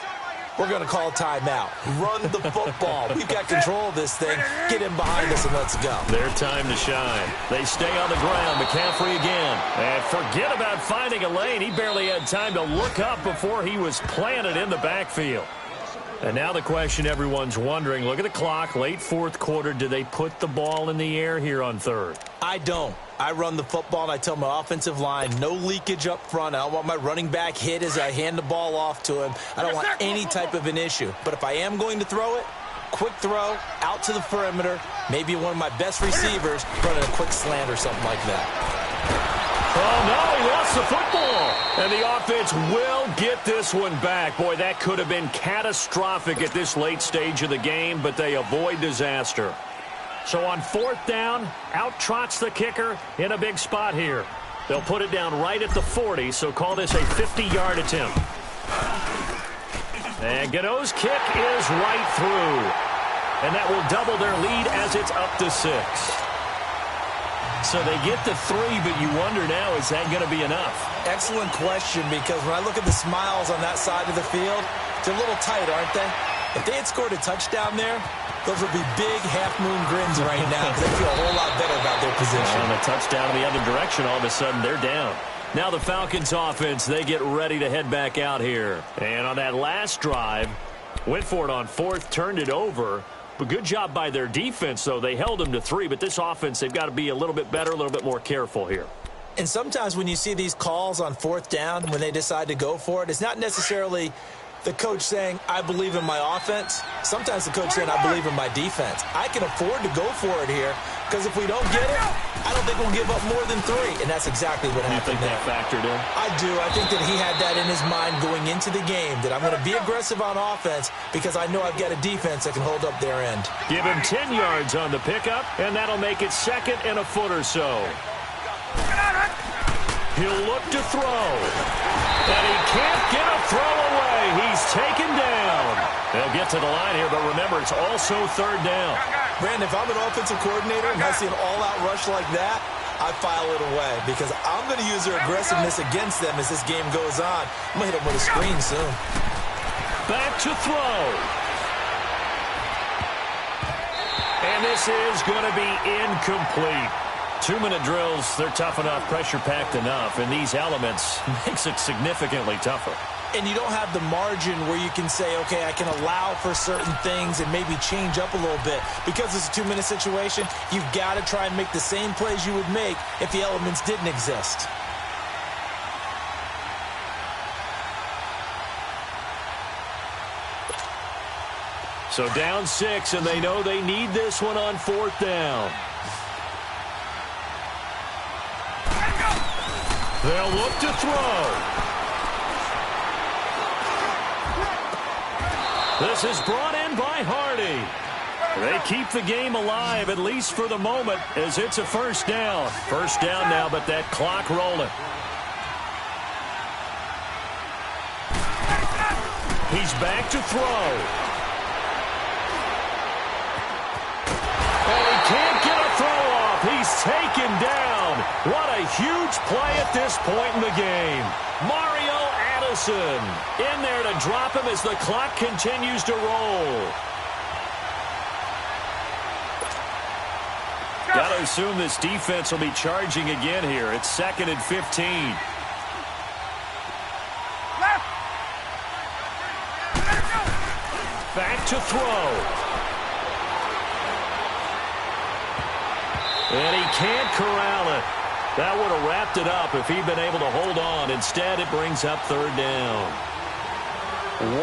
Speaker 2: we're going to call a timeout. Run the football. We've got control of this thing. Get him behind us and let's go.
Speaker 1: Their time to shine. They stay on the ground. McCaffrey again. And forget about finding a lane. He barely had time to look up before he was planted in the backfield. And now the question everyone's wondering, look at the clock, late fourth quarter. Do they put the ball in the air here on third?
Speaker 2: I don't. I run the football, and I tell my offensive line, no leakage up front. I don't want my running back hit as I hand the ball off to him. I don't want any type of an issue. But if I am going to throw it, quick throw, out to the perimeter, maybe one of my best receivers running a quick slant or something like that.
Speaker 1: Oh, no, he lost the football. And the offense will get this one back. Boy, that could have been catastrophic at this late stage of the game, but they avoid disaster. So on fourth down, out trots the kicker in a big spot here. They'll put it down right at the 40, so call this a 50-yard attempt. And Gano's kick is right through. And that will double their lead as it's up to 6. So they get the 3, but you wonder now, is that going to be enough?
Speaker 2: Excellent question, because when I look at the smiles on that side of the field, they're a little tight, aren't they? If they had scored a touchdown there, those would be big half-moon grins right now because they feel a whole lot better about their position.
Speaker 1: And a touchdown in the other direction, all of a sudden they're down. Now the Falcons offense, they get ready to head back out here. And on that last drive, went for it on fourth, turned it over. But good job by their defense, though. They held them to 3, but this offense, they've got to be a little bit better, a little bit more careful here.
Speaker 2: And sometimes when you see these calls on fourth down, when they decide to go for it, it's not necessarily the coach saying, I believe in my offense. Sometimes the coach saying, I believe in my defense. I can afford to go for it here because if we don't get it, I don't think we'll give up more than 3. And that's exactly what happened there.
Speaker 1: You think that factored in?
Speaker 2: I do. I think that he had that in his mind going into the game, that I'm going to be aggressive on offense because I know I've got a defense that can hold up their end.
Speaker 1: Give him 10 yards on the pickup, and that'll make it second and a foot or so. He'll look to throw. And he can't get a throw away. He's taken down. They'll get to the line here, but remember, it's also third down.
Speaker 2: Brandon, if I'm an offensive coordinator and I see an all-out rush like that, I file it away because I'm going to use their aggressiveness against them as this game goes on. I'm going to hit them with a screen soon.
Speaker 1: Back to throw. And this is going to be incomplete. 2-minute drills, they're tough enough, pressure-packed enough, and these elements makes it significantly tougher.
Speaker 2: And you don't have the margin where you can say, okay, I can allow for certain things and maybe change up a little bit. Because it's a 2-minute situation, you've got to try and make the same plays you would make if the elements didn't exist.
Speaker 1: So down 6, and they know they need this one on fourth down. They'll look to throw. This is brought in by Hardy. They keep the game alive, at least for the moment, as it's a first down. First down now, but that clock rolling. He's back to throw. And he can't get a throw off. He's taken down. What a huge play at this point in the game. Mario Addison in there to drop him as the clock continues to roll. Got to assume this defense will be charging again here. It's 2nd and 15. back to throw. And he can't corral it. That would have wrapped it up if he'd been able to hold on. Instead, it brings up third down.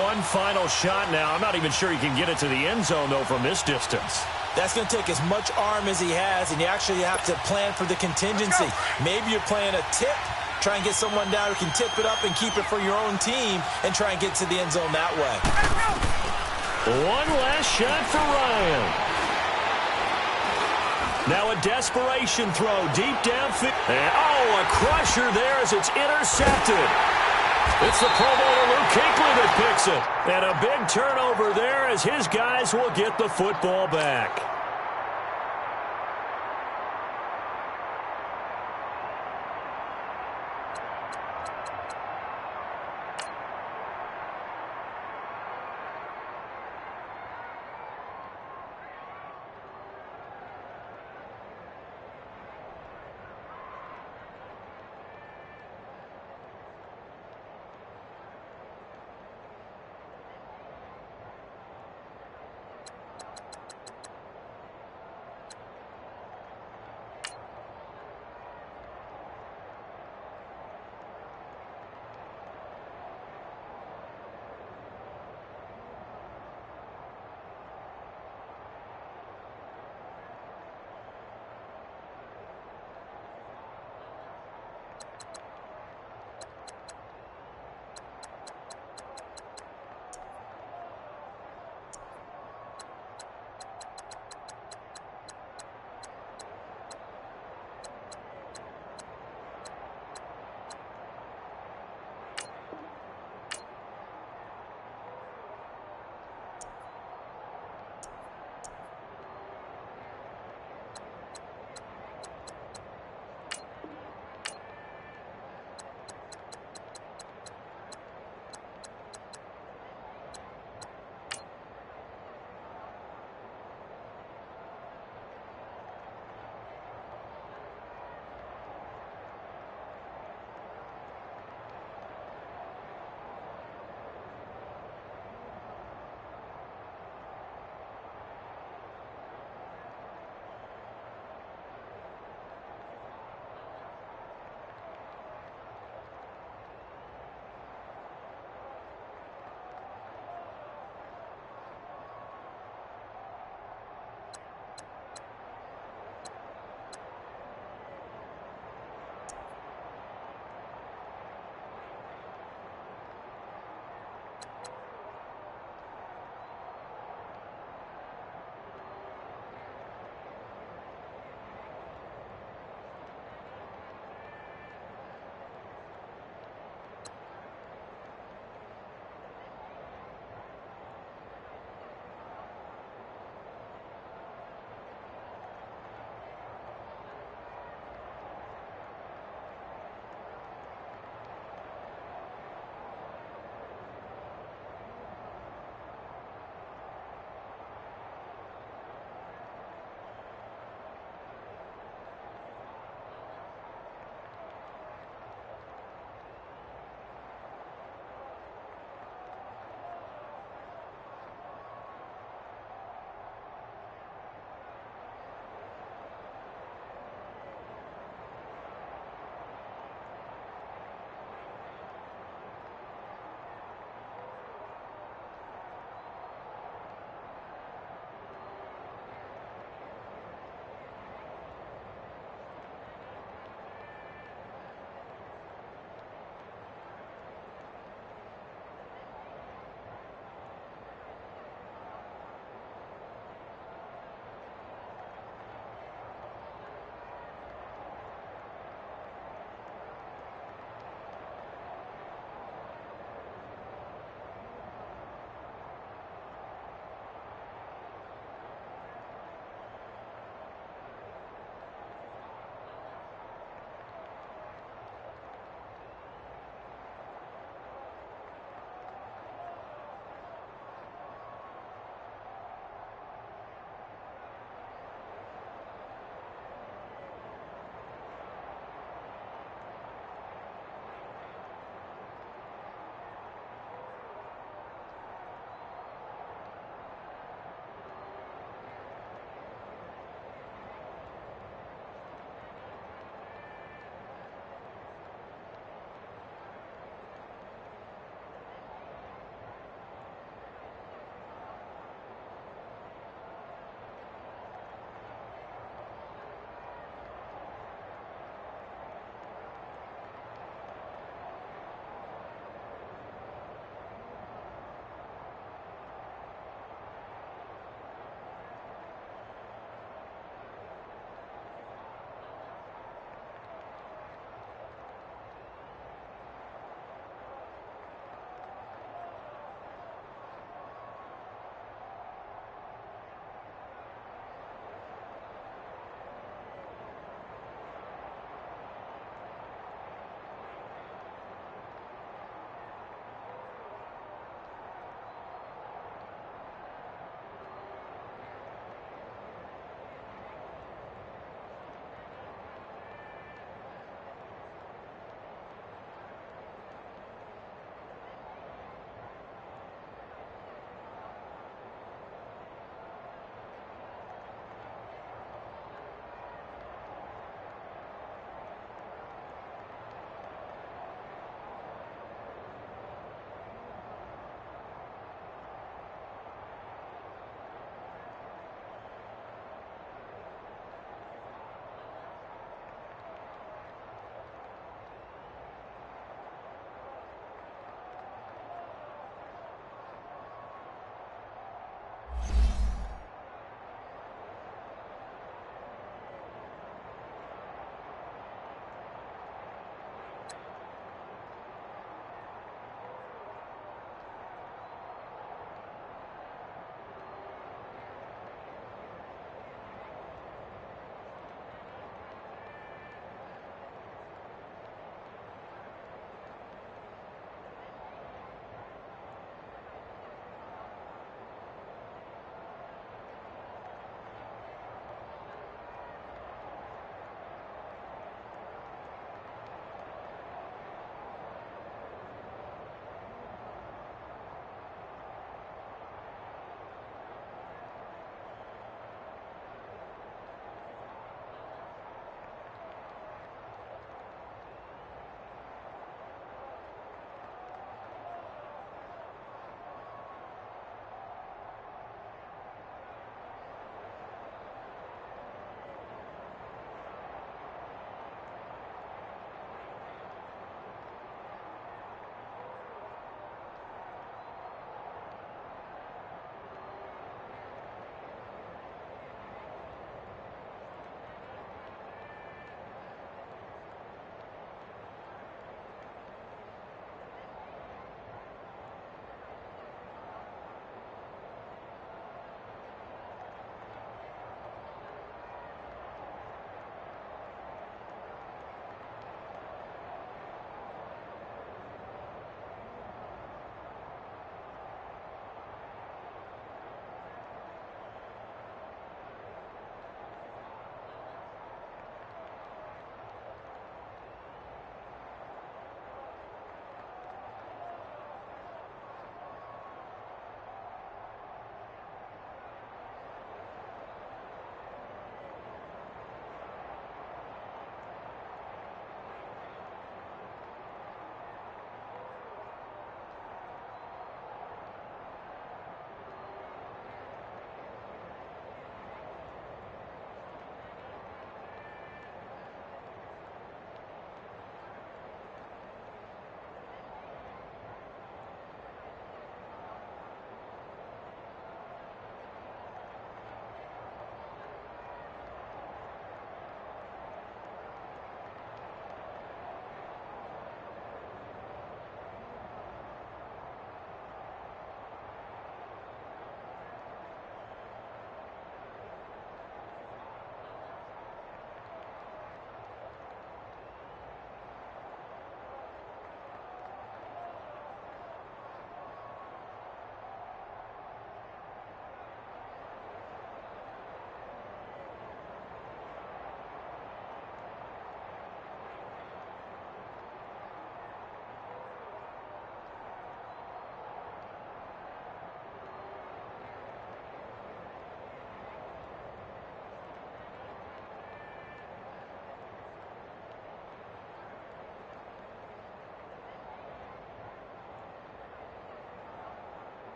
Speaker 1: One final shot now. I'm not even sure he can get it to the end zone, though, from this distance.
Speaker 2: That's going to take as much arm as he has, and you actually have to plan for the contingency. Maybe you're playing a tip, try and get someone down who can tip it up and keep it for your own team and try and get to the end zone that way.
Speaker 1: One last shot for Ryan. Now a desperation throw deep downfield. And, a crusher there as it's intercepted. It's the Pro Bowler Luke Kuechly that picks it. And a big turnover there as his guys will get the football back.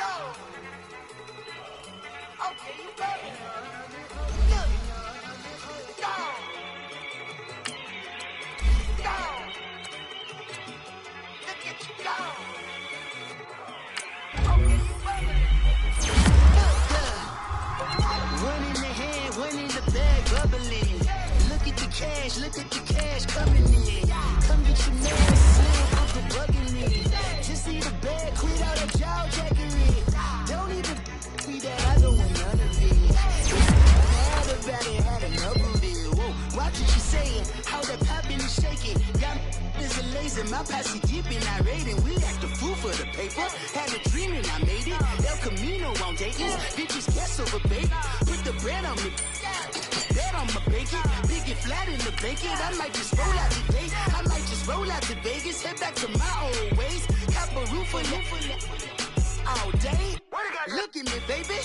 Speaker 3: go. Okay, you got it. Look. Go. Go. Look at you go. Okay, you got it.
Speaker 4: One in the hand, one in the bag, bubbling. Look at the cash coming in. Come get your man, slim, Uncle bugging me. Just see the bag, quit all that jaw jackery. Don't even me that I don't want none of it. Mad about it, had enough of it. Whoa, watch what you saying, how that poppin' is shaking. Got is a lazy, my posse deep and I raiding. We act a fool for the paper. Had a dream and I made it. El Camino on Dayton's, bitches guess over bait. Put the bread on me. Bet on my bacon, big and flat in the bacon. I might just roll out today. I might just roll out to Vegas, head back to my old ways. Cop a roof for all day. Look at me, baby.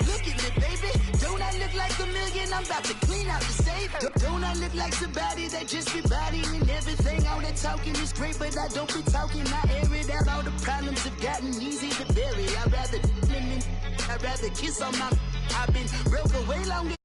Speaker 4: Look at me, baby. Don't I look like a million? I'm about to clean out the safe. Don't I look like somebody that just be bodying everything? All that talking is great, but I don't be talking. I air it out. All the problems have gotten easy to bury. I'd rather kiss on my. I've been broke away longer.